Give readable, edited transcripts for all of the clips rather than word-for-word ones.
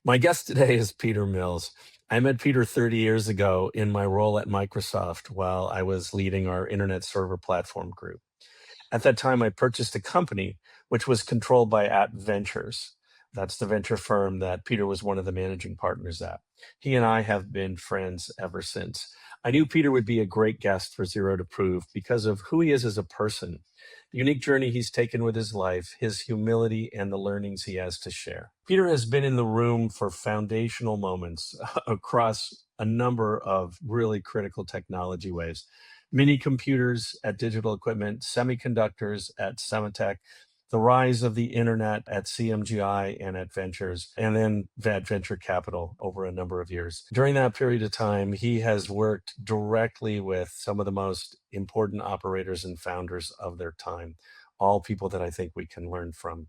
My guest today is Peter Mills. I met Peter 30 years ago in my role at Microsoft while I was leading our internet server platform group. At that time, I purchased a company which was controlled by At Ventures. That's the venture firm that Peter was one of the managing partners at. He and I have been friends ever since. I knew Peter would be a great guest for Zero to Prove because of who he is as a person, the unique journey he's taken with his life, his humility, and the learnings he has to share. Peter has been in the room for foundational moments across a number of really critical technology waves: mini computers at Digital Equipment, semiconductors at Semitech, the rise of the internet at CMGI and at Ventures, and then at Venture Capital over a number of years. During that period of time, he has worked directly with some of the most important operators and founders of their time, all people that I think we can learn from.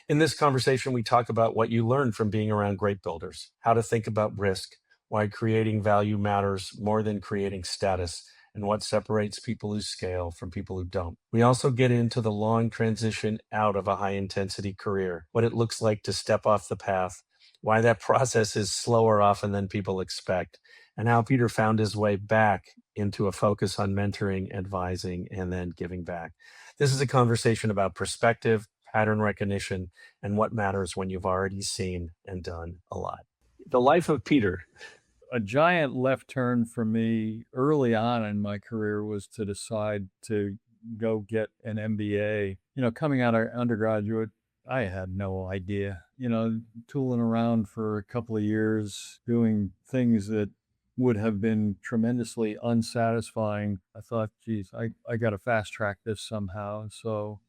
In this conversation, we talk about what you learn from being around great builders, how to think about risk, why creating value matters more than creating status, and what separates people who scale from people who don't. We also get into the long transition out of a high intensity career, what it looks like to step off the path, why that process is slower often than people expect, and how Peter found his way back into a focus on mentoring, advising, and then giving back. This is a conversation about perspective, pattern recognition, and what matters when you've already seen and done a lot. The life of Peter. A giant left turn for me early on in my career was to decide to go get an MBA. Coming out of undergraduate, I had no idea, tooling around for a couple of years, doing things that would have been tremendously unsatisfying. I thought, geez, I got to fast track this somehow. So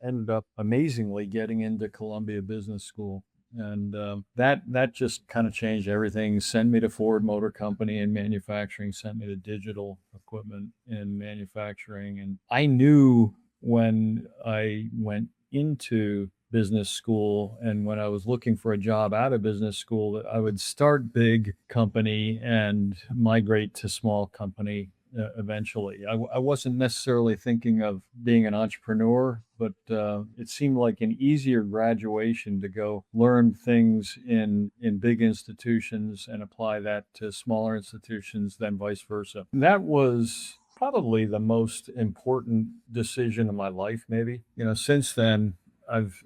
ended up amazingly getting into Columbia Business School. And that just kind of changed everything. Sent me to Ford Motor Company in manufacturing, sent me to Digital Equipment in manufacturing. And I knew when I went into business school and when I was looking for a job out of business school that I would start big company and migrate to small company eventually. I wasn't necessarily thinking of being an entrepreneur, but it seemed like an easier graduation to go learn things in big institutions and apply that to smaller institutions than vice versa. And that was probably the most important decision of my life, maybe. Since then, I've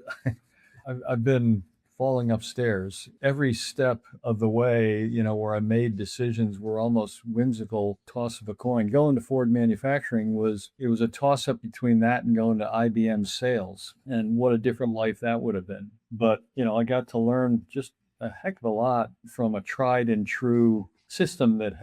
I've been falling upstairs. Every step of the way, where I made decisions were almost whimsical toss of a coin. Going to Ford Manufacturing was a toss up between that and going to IBM sales, and what a different life that would have been. But, I got to learn just a heck of a lot from a tried and true system that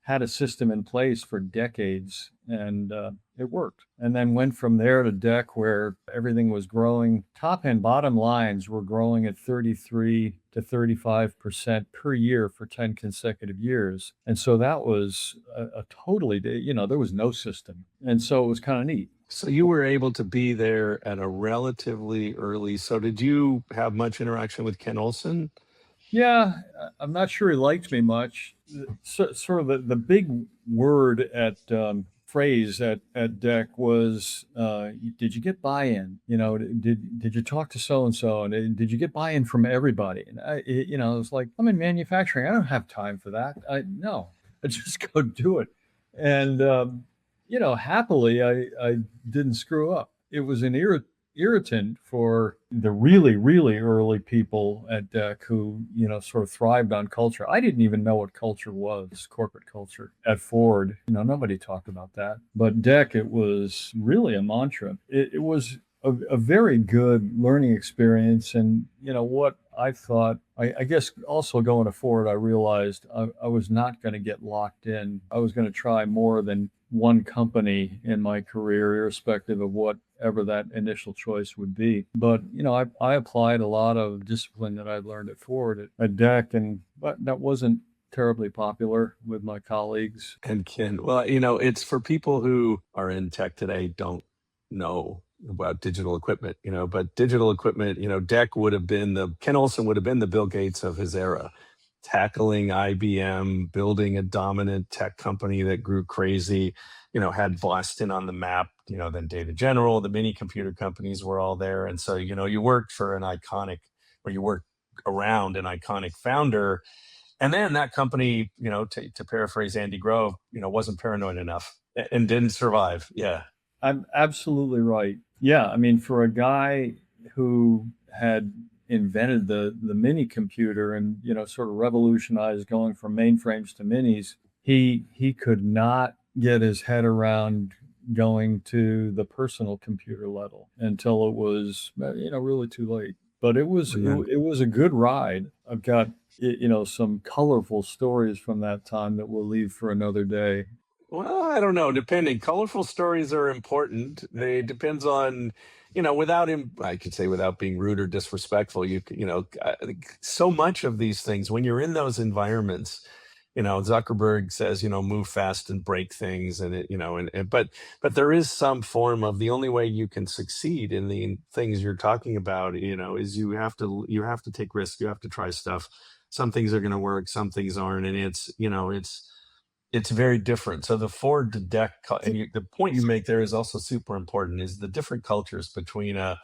had a system in place for decades, and it worked. And then went from there to DEC, where everything was growing. Top and bottom lines were growing at 33 to 35% per year for 10 consecutive years. And so that was a totally, there was no system. And so it was kind of neat. So you were able to be there at a relatively early. So did you have much interaction with Ken Olsen? Yeah, I'm not sure he liked me much. Sort of the big word at phrase at DEC was, did you get buy-in? Did you talk to so and so, and did you get buy-in from everybody? And it was like, I'm in manufacturing. I don't have time for that. No, I just go do it. And happily, I didn't screw up. It was an irritant for the really, really early people at DEC who, sort of thrived on culture. I didn't even know what culture was, corporate culture. At Ford, nobody talked about that. But DEC, it was really a mantra. It was a very good learning experience. And, what I thought, I guess also going to Ford, I realized I was not going to get locked in. I was going to try more than one company in my career, irrespective of whatever that initial choice would be. But, I applied a lot of discipline that I'd learned at Ford at DEC, but that wasn't terribly popular with my colleagues. And Ken, well, it's for people who are in tech today, don't know about Digital Equipment, but Digital Equipment, DEC would have been Ken Olsen would have been the Bill Gates of his era, tackling IBM, building a dominant tech company that grew crazy, had Boston on the map, then Data General, the mini computer companies were all there. And so, you worked for an iconic, or you worked around, an iconic founder. And then that company, to paraphrase Andy Grove, wasn't paranoid enough and didn't survive. Yeah. I'm absolutely right. Yeah, I mean, for a guy who had invented the mini computer and sort of revolutionized going from mainframes to minis, he could not get his head around going to the personal computer level until it was really too late. But it was a good ride. I've got some colorful stories from that time that we'll leave for another day. Well, I don't know. Depending, colorful stories are important. They depends on, without him. I could say without being rude or disrespectful. So much of these things when you're in those environments, Zuckerberg says, move fast and break things, and but there is some form of the only way you can succeed in the things you're talking about, is you have to take risks, you have to try stuff. Some things are going to work, some things aren't, and it's very different. So the Ford to Deck, the point you make there is also super important. Is the different cultures between at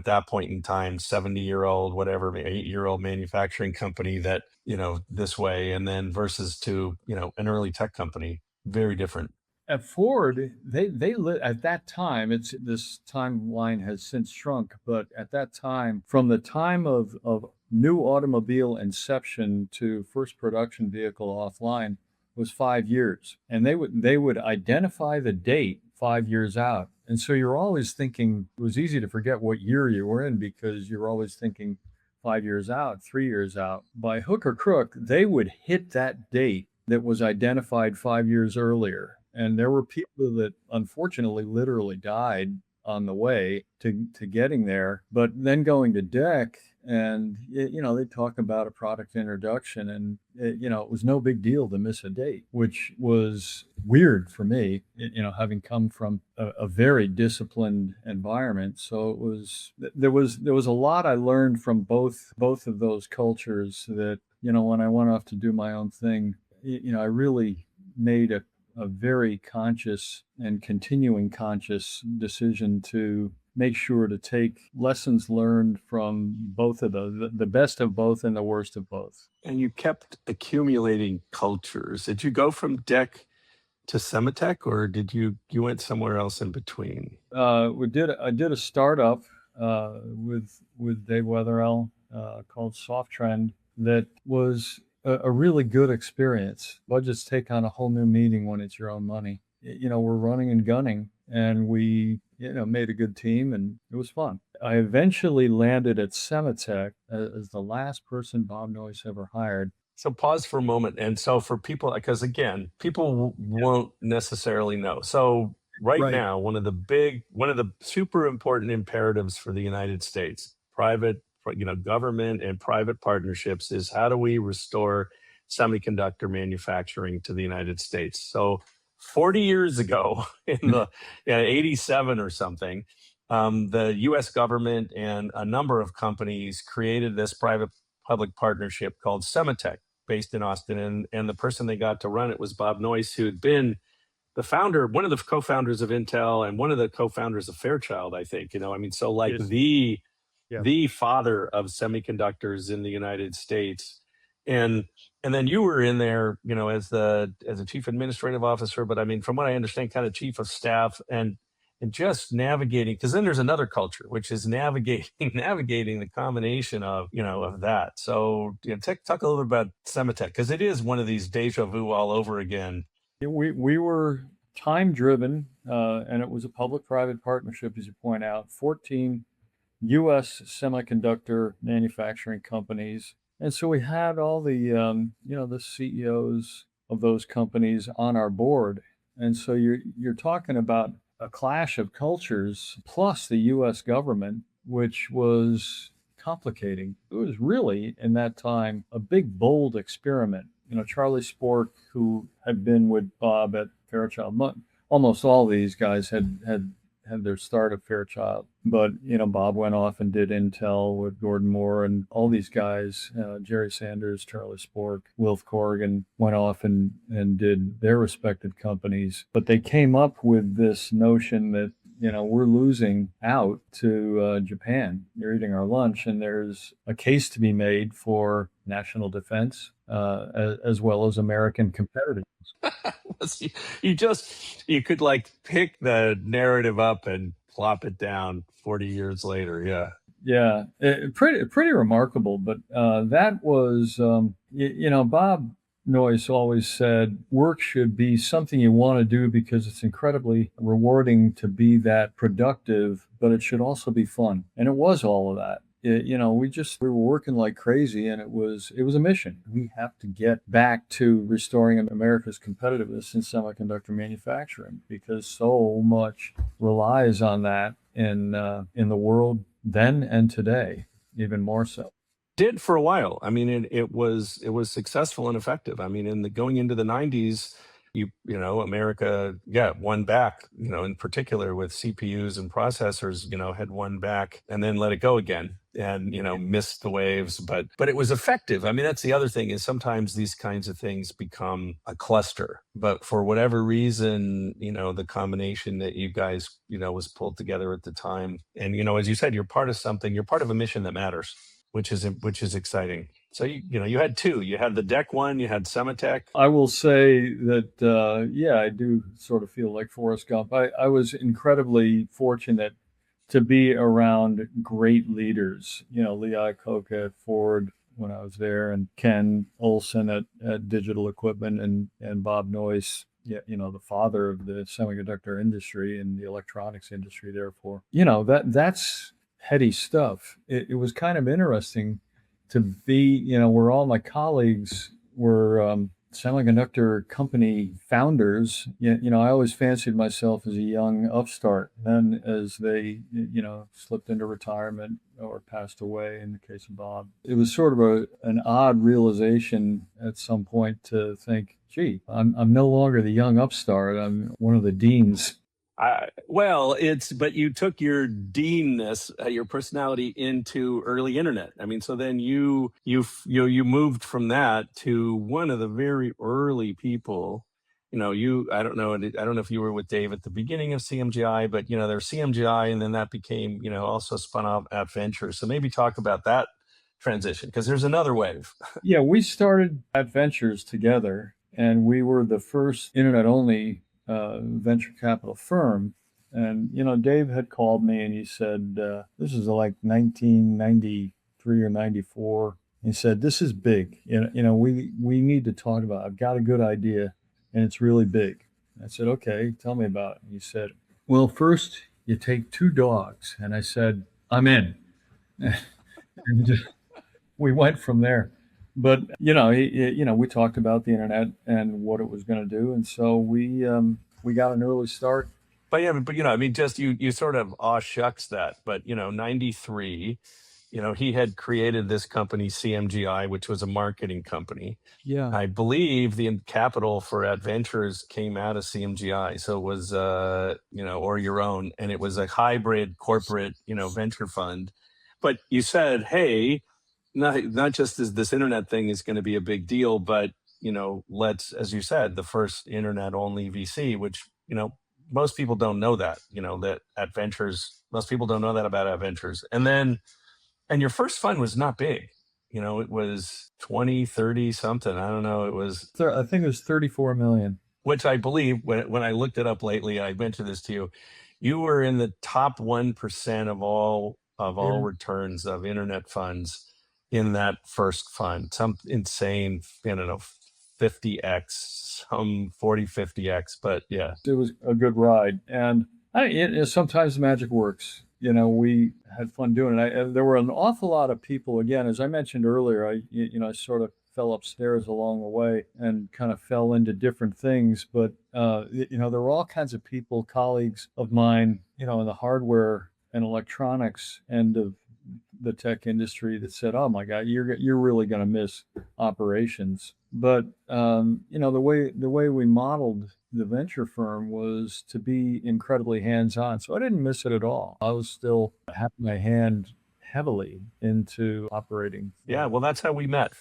that point in time, 70-year-old, whatever, 8-year-old manufacturing company that this way, and then versus to an early tech company, very different. At Ford, they lit at that time. It's this timeline has since shrunk, but at that time, from the time of new automobile inception to first production vehicle offline was 5 years, and they would identify the date 5 years out, and so you're always thinking. It was easy to forget what year you were in because you're always thinking 5 years out, 3 years out. By hook or crook, they would hit that date that was identified 5 years earlier. And there were people that unfortunately literally died on the way to getting there. But then going to DEC, and they talk about a product introduction, and it was no big deal to miss a date, which was weird for me, having come from a very disciplined environment. So there was a lot I learned from both of those cultures that when I went off to do my own thing, I really made a very conscious and continuing conscious decision to make sure to take lessons learned from both of those, the best of both and the worst of both. And you kept accumulating cultures. Did you go from DEC to Sematech, or did you went somewhere else in between? I did a startup with Dave Weatherell called SoftTrend that was a really good experience. Budgets take on a whole new meaning when it's your own money. We're running and gunning, and we made a good team, and it was fun. I eventually landed at Sematech as the last person Bob Noyce ever hired. So pause for a moment. And so for people, because again, people won't necessarily know. So right now, one of the super important imperatives for the United States, government and private partnerships, is how do we restore semiconductor manufacturing to the United States? So 40 years ago, in the 87 or something, the U.S. government and a number of companies created this private-public partnership called Sematech, based in Austin, and the person they got to run it was Bob Noyce, who had been the founder, one of the co-founders of Intel, and one of the co-founders of Fairchild, I think. So like Yes. the father of semiconductors in the United States. And then you were in there, as a chief administrative officer, but from what I understand, kind of chief of staff, and just navigating, because then there's another culture, which is navigating the combination of that. So talk a little bit about Sematech, because it is one of these deja vu all over again. We were time driven, and it was a public-private partnership, as you point out. 14 U.S. semiconductor manufacturing companies. And so we had all the CEOs of those companies on our board. And so you're talking about a clash of cultures plus the U.S. government, which was complicating. It was really, in that time, a big, bold experiment. Charlie Spork, who had been with Bob at Fairchild, almost all these guys had their start at Fairchild. But, Bob went off and did Intel with Gordon Moore, and all these guys, Jerry Sanders, Charlie Spork, Wilf Corrigan, went off and did their respective companies. But they came up with this notion that, we're losing out to Japan. They're eating our lunch, and there's a case to be made for national defense as well as American competitiveness. You could like pick the narrative up and plop it down 40 years later. Yeah. Yeah, pretty remarkable. But that was, Bob Noyce always said work should be something you want to do because it's incredibly rewarding to be that productive, but it should also be fun. And it was all of that. We were working like crazy, and it was a mission. We have to get back to restoring America's competitiveness in semiconductor manufacturing because so much relies on that in the world then and today, even more so. Did for a while. I mean, it was successful and effective. I mean, going into the 90s, America, yeah, won back, in particular with CPUs and processors, had won back and then let it go again and, missed the waves. But it was effective. I mean, that's the other thing is sometimes these kinds of things become a cluster. But for whatever reason, the combination that you guys, was pulled together at the time. And, as you said, you're part of something, you're part of a mission that matters, which is exciting. So you had two. You had the DEC one. You had Sematech. I will say that I do sort of feel like Forrest Gump. I was incredibly fortunate to be around great leaders. Lee Iacocca at Ford when I was there, and Ken Olson at Digital Equipment, and Bob Noyce, the father of the semiconductor industry and the electronics industry. Therefore, that's heady stuff. It was kind of interesting to be, where all my colleagues were semiconductor company founders. I always fancied myself as a young upstart. Then as they, slipped into retirement or passed away in the case of Bob, it was sort of an odd realization at some point to think, gee, I'm no longer the young upstart. I'm one of the deans. But you took your deanness, your personality into early internet. I mean, so then you moved from that to one of the very early people. I don't know if you were with Dave at the beginning of CMGI, but there's CMGI, and then that became, also spun off Adventures. So maybe talk about that transition because there's another wave. Yeah, we started Adventures together, and we were the first internet only venture capital firm. And, Dave had called me and he said, this is like 1993 or 94. He said, this is big. We need to talk about it. I've got a good idea and it's really big. I said, okay, tell me about it. And he said, well, first you take two dogs. And I said, I'm in. And we went from there. But we talked about the internet and what it was going to do, and so we got an early start. But I mean, just you sort of aw shucks that. But 93, he had created this company CMGI, which was a marketing company. Yeah, I believe the capital for Adventures came out of CMGI, so it was or your own, and it was a hybrid corporate venture fund. But you said, hey. Not just as this internet thing is going to be a big deal, but let's, as you said, the first internet only VC, which most people don't know that that Adventures. Most people don't know that about Adventures. And your first fund was not big. It was 20, 30 something. I don't know. It was. I think it was 34 million. Which I believe when I looked it up lately, I mentioned this to you. You were in the top 1% of all returns of internet funds in that first fund. Some insane, 50x, some 40, 50x, but yeah. It was a good ride. And sometimes magic works. We had fun doing it. There were an awful lot of people, again, as I mentioned earlier, I sort of fell upstairs along the way and kind of fell into different things. But, there were all kinds of people, colleagues of mine, in the hardware and electronics end of the tech industry that said, "Oh my God, you're really going to miss operations." But the way we modeled the venture firm was to be incredibly hands-on, so I didn't miss it at all. I was still having my hand heavily into operating. Yeah, well, that's how we met.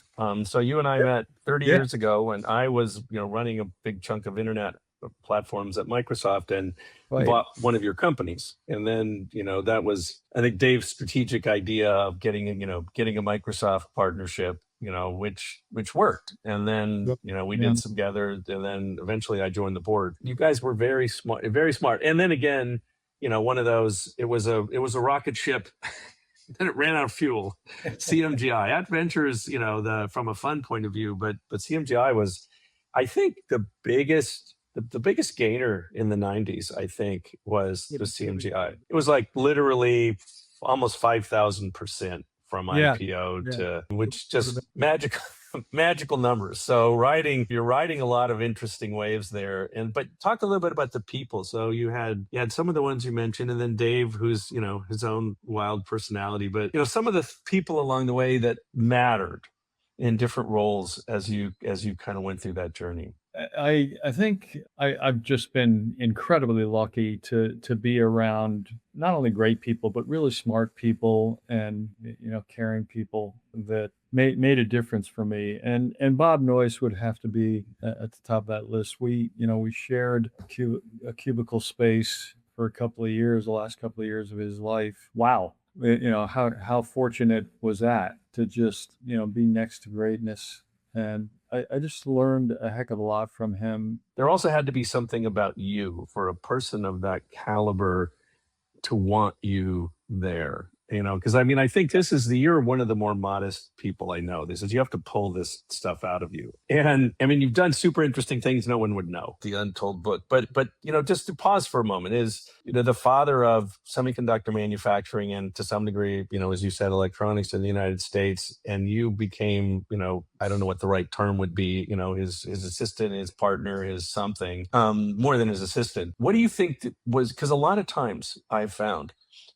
So you and I met 30 years ago when I was running a big chunk of internet platforms at Microsoft and Right. bought one of your companies. And then, that was, I think, Dave's strategic idea of getting a Microsoft partnership, which worked. And then, Yep. we Yeah. did some together, and then eventually I joined the board. You guys were very smart, very smart. And then again, one of those, it was a rocket ship. Then it ran out of fuel. CMGI Adventures, from a fun point of view, but CMGI was, I think, the biggest gainer in the 90s. I think was the CMGI. It was like literally almost 5,000% from Yeah. IPO Yeah. to, which just magical numbers. So you're riding a lot of interesting waves there. But talk a little bit about the people. So you had some of the ones you mentioned, and then Dave, who's, his own wild personality, but some of the people along the way that mattered in different roles as you kind of went through that journey. I think I've just been incredibly lucky to be around not only great people, but really smart people and, caring people that made a difference for me. And Bob Noyce would have to be at the top of that list. We shared a cubicle space for a couple of years, the last couple of years of his life. Wow. How fortunate was that to just, be next to greatness. And I just learned a heck of a lot from him. There also had to be something about you for a person of that caliber to want you there, because I think you're one of the more modest people I know. This is, you have to pull this stuff out of you. And you've done super interesting things no one would know, the untold book. But just to pause for a moment, is, the father of semiconductor manufacturing and to some degree, as you said, electronics in the United States. And you became, I don't know what the right term would be, his assistant, his partner, his something, more than his assistant. What do you think was, because a lot of times I've found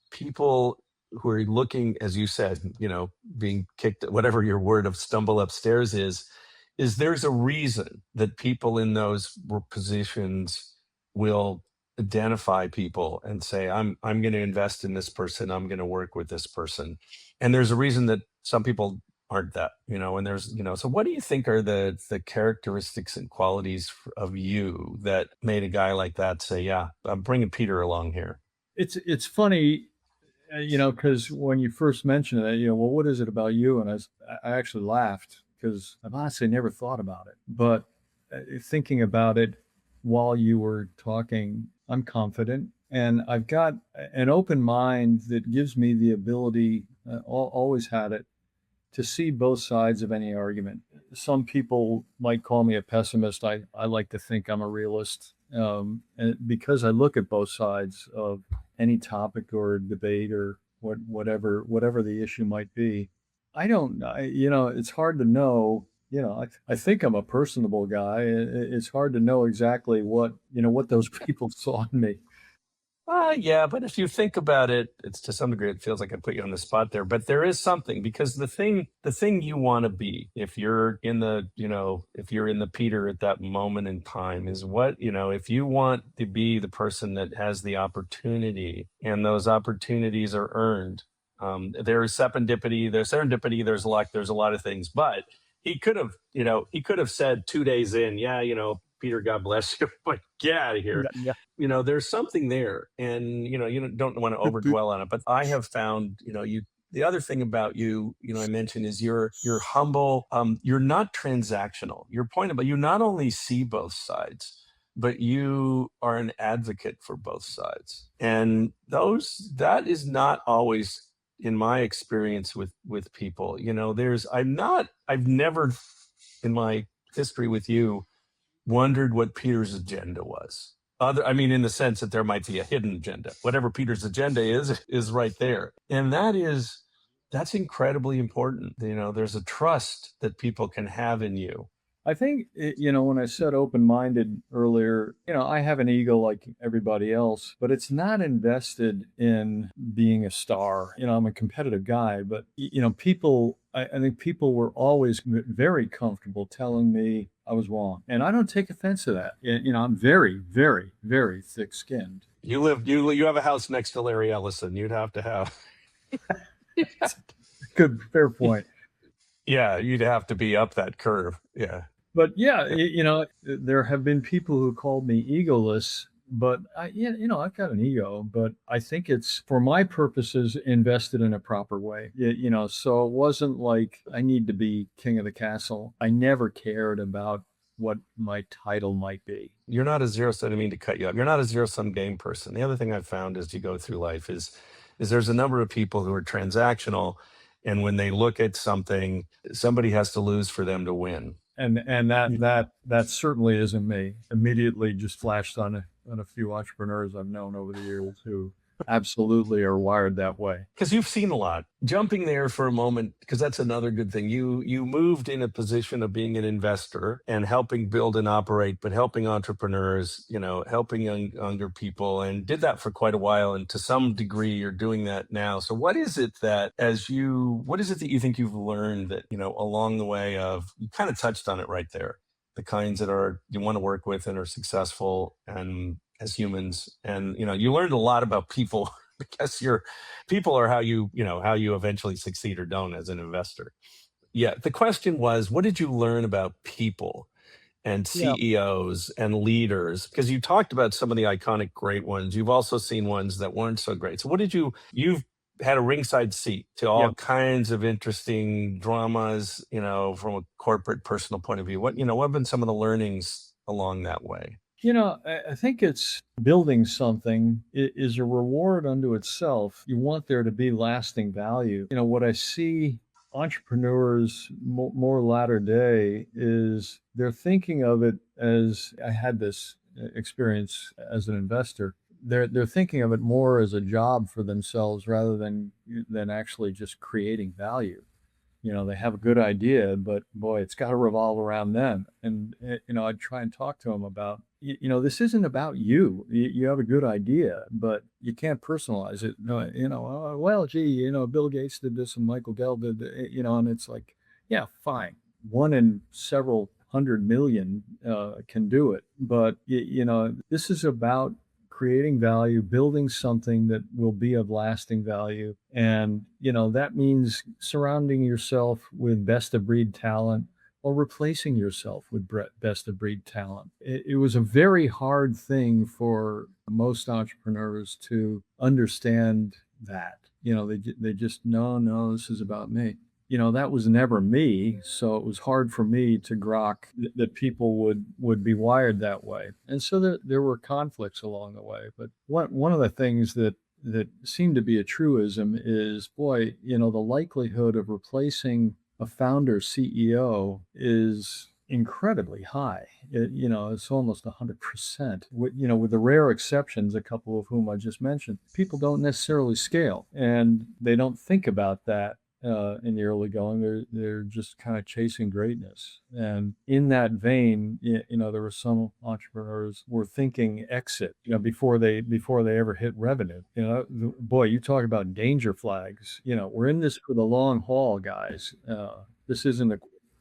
people who are looking, as you said, being kicked, whatever your word of stumble upstairs is there's a reason that people in those positions will identify people and say, I'm going to invest in this person. I'm going to work with this person. And there's a reason that some people aren't that, and there's, so what do you think are the characteristics and qualities of you that made a guy like that say, yeah, I'm bringing Peter along here? It's funny, because when you first mentioned it, well, what is it about you? And I actually laughed because I've honestly never thought about it. But thinking about it while you were talking, I'm confident and I've got an open mind that gives me the ability, always had it, to see both sides of any argument. Some people might call me a pessimist. I like to think I'm a realist, and because I look at both sides of any topic or debate or whatever the issue might be. I don't, it's hard to know. I think I'm a personable guy. It's hard to know exactly what those people saw in me. Yeah, but if you think about it, it's to some degree, it feels like I put you on the spot there, but there is something, because the thing you want to be, if you're in the, if you're in the Peter at that moment in time, is what, if you want to be the person that has the opportunity and those opportunities are earned, there's serendipity, there's luck, there's a lot of things, but he could have said 2 days in, yeah, Peter, God bless you, but get out of here. Yeah. There's something there, and you don't want to overdwell on it. But I have found, the other thing about you, I mentioned, is you're humble. You're not transactional. Your point about, you not only see both sides, but you are an advocate for both sides, and that is not always, in my experience with people. I've never in my history with you wondered what Peter's agenda was. In the sense that there might be a hidden agenda. Whatever Peter's agenda is right there. And that's incredibly important. There's a trust that people can have in you. I think, when I said open-minded earlier, I have an ego like everybody else, but it's not invested in being a star. I'm a competitive guy, but, I think people were always very comfortable telling me I was wrong. And I don't take offense to that. I'm very, very, very thick-skinned. You have a house next to Larry Ellison. You'd have to have. Good, fair point. Yeah, you'd have to be up that curve. Yeah. But yeah, there have been people who called me egoless, but I've got an ego, but I think it's for my purposes invested in a proper way. So it wasn't like I need to be king of the castle. I never cared about what my title might be. You're not a zero sum. I didn't mean to cut you up. You're not a zero sum game person. The other thing I've found as you go through life is there's a number of people who are transactional, and when they look at something, somebody has to lose for them to win. And that certainly isn't me. Immediately just flashed on a few entrepreneurs I've known over the years who absolutely are wired that way. Because you've seen a lot. Jumping there for a moment, because that's another good thing. You moved in a position of being an investor and helping build and operate, but helping entrepreneurs, helping younger people, and did that for quite a while. And to some degree, you're doing that now. So what is it that you think you've learned that, along the way of, you kind of touched on it right there, the kinds that you want to work with and are successful and as humans, and you learned a lot about people because people are how you eventually succeed or don't as an investor. Yeah, the question was, what did you learn about people and Yeah. CEOs and leaders? Because you talked about some of the iconic great ones. You've also seen ones that weren't so great. So you've had a ringside seat to all Yeah. kinds of interesting dramas, from a corporate personal point of view. What have been some of the learnings along that way? I think it's building something is a reward unto itself. You want there to be lasting value. What I see entrepreneurs more latter day is they're thinking of it as I had this experience as an investor. They're thinking of it more as a job for themselves rather than actually just creating value. They have a good idea, but boy, it's got to revolve around them. And, I'd try and talk to them about, this isn't about you. You have a good idea, but you can't personalize it. No, well, gee, Bill Gates did this and Michael Dell did, and it's like, yeah, fine. One in several 100 million can do it. But, this is about creating value, building something that will be of lasting value. And, that means surrounding yourself with best of breed talent or replacing yourself with best of breed talent. It was a very hard thing for most entrepreneurs to understand that. They just, no, this is about me. That was never me. So it was hard for me to grok that people would be wired that way. And so there were conflicts along the way. But one of the things that seemed to be a truism is, boy, the likelihood of replacing a founder CEO is incredibly high. It's almost 100%. With the rare exceptions, a couple of whom I just mentioned, people don't necessarily scale, and they don't think about that in the early going. They're just kind of chasing greatness. And in that vein, there were some entrepreneurs were thinking exit, before they ever hit revenue. Boy, you talk about danger flags. We're in this for the long haul, guys. This isn't a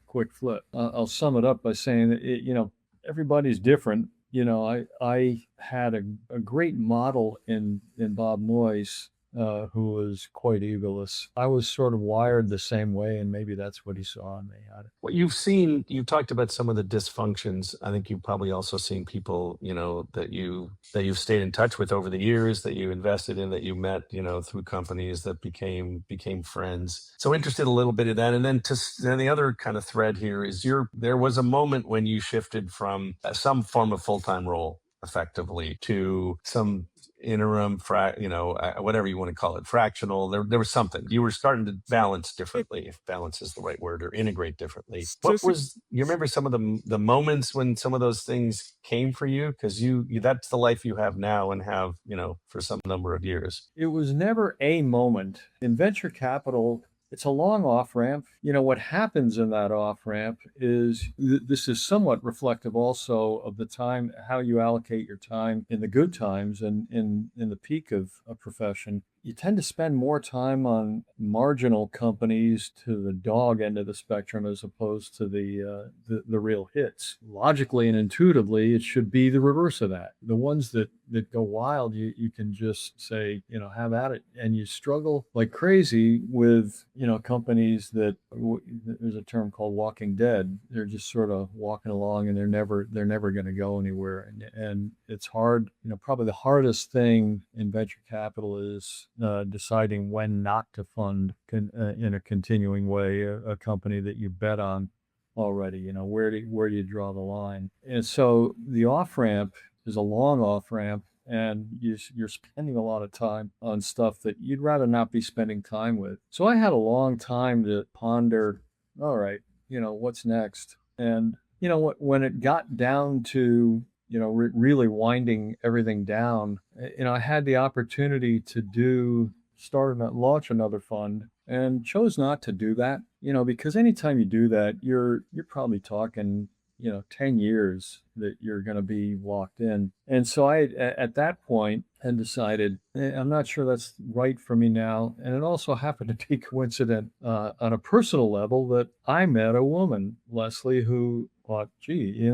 quick flip. I'll sum it up by saying that everybody's different. I had a great model in Bob Moyes, who was quite egoless. I was sort of wired the same way, and maybe that's what he saw in me. What you've talked about some of the dysfunctions. I think you've probably also seen people, that you've stayed in touch with over the years, that you invested in, that you met, through companies that became friends. So interested a little bit in that. And then then the other kind of thread here is there was a moment when you shifted from some form of full-time role effectively to some interim whatever you want to call it, fractional. There was something you were starting to balance differently, if balance is the right word, or integrate differently. You remember some of the moments when some of those things came for you? Because you that's the life you have now and have for some number of years. It was never a moment in venture capital. It's a long off ramp. What happens in that off ramp is this is somewhat reflective also of the time, how you allocate your time in the good times and in the peak of a profession. you tend to spend more time on marginal companies to the dog end of the spectrum as opposed to the real hits. Logically and intuitively, it should be the reverse of that. The ones that go wild, you can just say, have at it. And you struggle like crazy with, companies that there's a term called walking dead. They're just sort of walking along and they're never going to go anywhere. And it's hard, probably the hardest thing in venture capital is deciding when not to fund in a continuing way a company that you bet on already. Where do you draw the line? And so the off ramp is a long off ramp, and you're spending a lot of time on stuff that you'd rather not be spending time with. So I had a long time to ponder, all right, what's next? And, when it got down to, really winding everything down, I had the opportunity to launch another fund and chose not to do that, because anytime you do that, you're probably talking 10 years that you're going to be locked in. And so at that point, had decided, I'm not sure that's right for me now. And it also happened to be coincident on a personal level that I met a woman, Leslie, who thought, gee,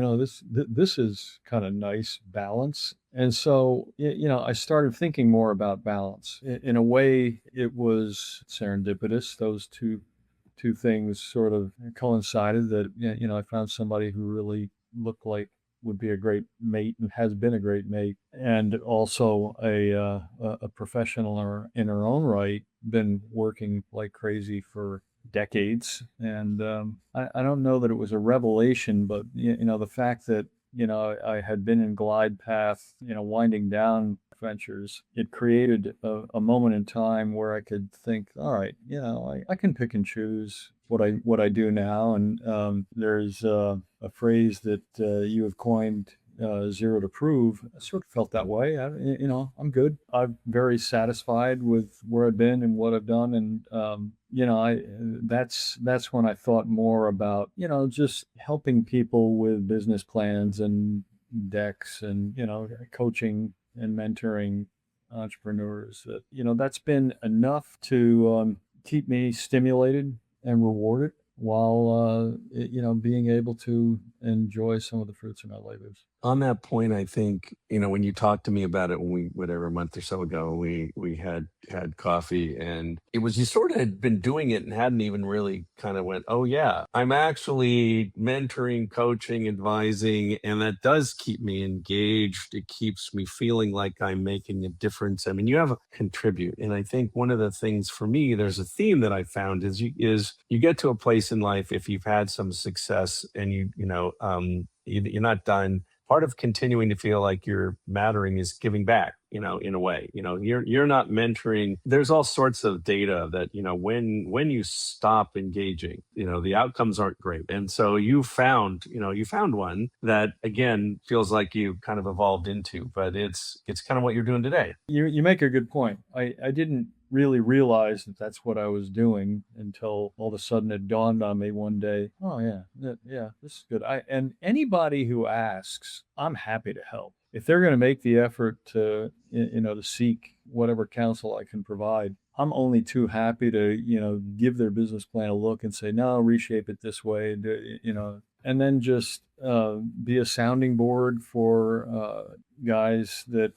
this is kind of nice balance. And so, I started thinking more about balance. In a way, it was serendipitous. Those two things sort of coincided that, I found somebody who really looked like would be a great mate and has been a great mate, and also a professional in her own right, been working like crazy for decades. And I don't know that it was a revelation, but the fact that I had been in glide path, winding down ventures, it created a moment in time where I could think, all right, I can pick and choose what I do now. And there's a phrase that you have coined, zero to prove. I sort of felt that way. I'm good. I'm very satisfied with where I've been and what I've done. And, that's when I thought more about, just helping people with business plans and decks and, coaching and mentoring entrepreneurs. That's been enough to keep me stimulated and rewarded while, being able to enjoy some of the fruits of my labors. On that point, I think, when you talked to me about it, whatever, a month or so ago, we had coffee, and it was, you sort of had been doing it and hadn't even really kind of went, oh yeah, I'm actually mentoring, coaching, advising, and that does keep me engaged. It keeps me feeling like I'm making a difference. I mean, you have a contribute. And I think one of the things for me, there's a theme that I found is you get to a place in life, if you've had some success and you're not done. Part of continuing to feel like you're mattering is giving back, in a way. You're not mentoring. There's all sorts of data that, when you stop engaging, the outcomes aren't great. And so you found one that, again, feels like you kind of evolved into, but it's kind of what you're doing today. You make a good point. I didn't really realize that that's what I was doing until all of a sudden it dawned on me one day. Oh yeah, this is good. And anybody who asks, I'm happy to help. If they're going to make the effort to to seek whatever counsel I can provide, I'm only too happy to give their business plan a look and say, no, reshape it this way, and then just be a sounding board for guys that,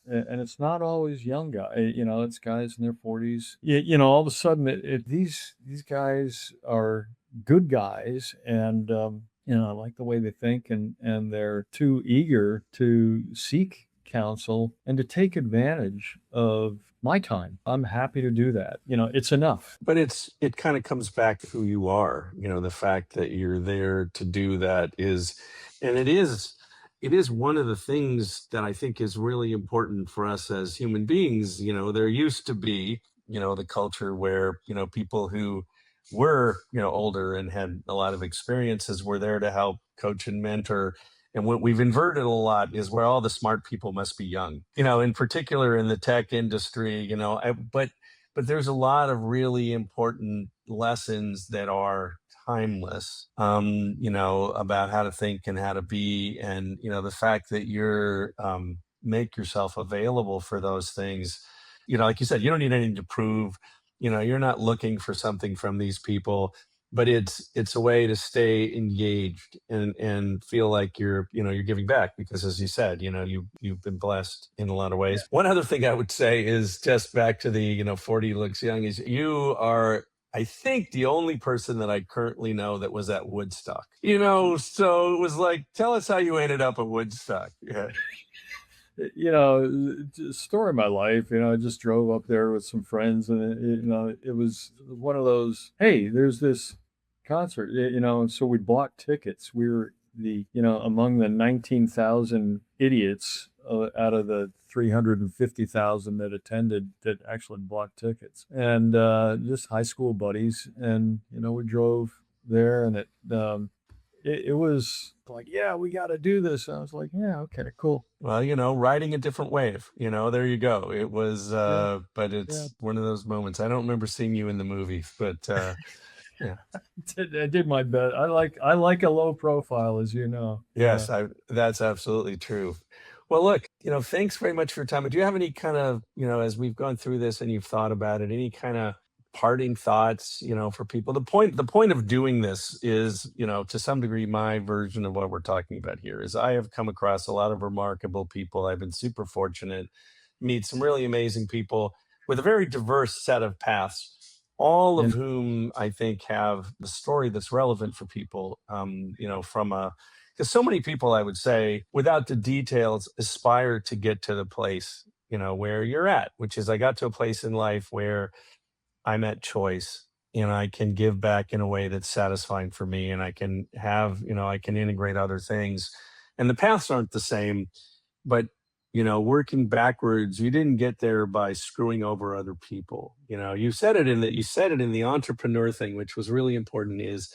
and it's not always young guys, it's guys in their 40s. All of a sudden, these guys are good guys, and I like the way they think, and they're too eager to seek counsel and to take advantage of my time. I'm happy to do that. It's enough. But it kind of comes back to who you are. The fact that you're there to do that and it is one of the things that I think is really important for us as human beings. There used to be, the culture where, people who were, older and had a lot of experiences were there to help coach and mentor. And what we've inverted a lot is where all the smart people must be young, in particular in the tech industry, but there's a lot of really important lessons that are timeless, about how to think and how to be. And, the fact that you're, make yourself available for those things. like you said, you don't need anything to prove. You're not looking for something from these people, but it's a way to stay engaged and feel like you're giving back, because as you said, you've been blessed in a lot of Yeah. ways. One other thing I would say is, just back to the 40 looks young, is you are, I think, the only person that I currently know that was at Woodstock. So it was like, tell us how you ended up at Woodstock. Yeah. Story of my life. I just drove up there with some friends, and it was one of those. Hey, there's this concert. And so we bought tickets. We were among the 19,000 idiots out of the 350,000 that attended that actually bought tickets, and just high school buddies, and we drove there, and it was like, yeah, we got to do this. And I was like, yeah, okay, cool. Well, riding a different wave, there you go. It was, Yeah, but yeah. it's one of those moments. I don't remember seeing you in the movie, but yeah. I did my best. I like a low profile, as you know. Yeah. Yes, that's absolutely true. Well, look, thanks very much for your time. Do you have any kind of, as we've gone through this and you've thought about it, any kind of parting thoughts, for people? The point of doing this is, to some degree, my version of what we're talking about here is, I have come across a lot of remarkable people. I've been super fortunate, meet some really amazing people with a very diverse set of paths, all of And whom I think have the story that's relevant for people, from because so many people, I would say, without the details, aspire to get to the place, where you're at, which is, I got to a place in life where I'm at choice, and I can give back in a way that's satisfying for me, and I can have, I can integrate other things. And the paths aren't the same, but working backwards, you didn't get there by screwing over other people. You said it in the entrepreneur thing, which was really important, is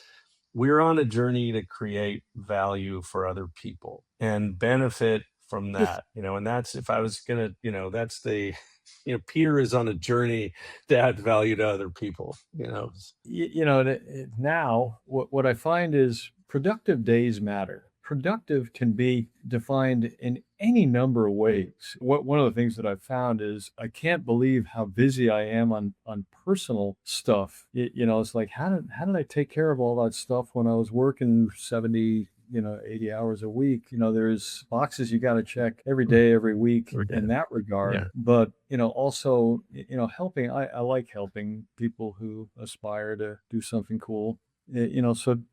we're on a journey to create value for other people and benefit from just that. And that's, if I was gonna, that's the, Peter is on a journey to add value to other people. now, what I find is productive days matter. Productive can be defined in any number of ways. One of the things that I've found is, I can't believe how busy I am on personal stuff. It's like, how did I take care of all that stuff when I was working 70, 80 hours a week? There's boxes you got to check every day, every week We're in good. that regard. Yeah. But, also, helping, I like helping people who aspire to do something cool.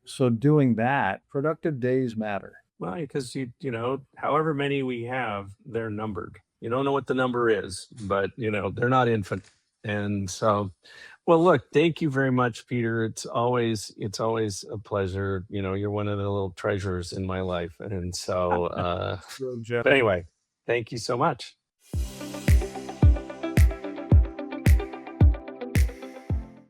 So doing that, productive days matter. Well, because however many we have, they're numbered. You don't know what the number is, but they're not infinite. And so, well, look, thank you very much, Peter. It's always a pleasure. You're one of the little treasures in my life. And so, Sure, Jeff. but anyway, thank you so much.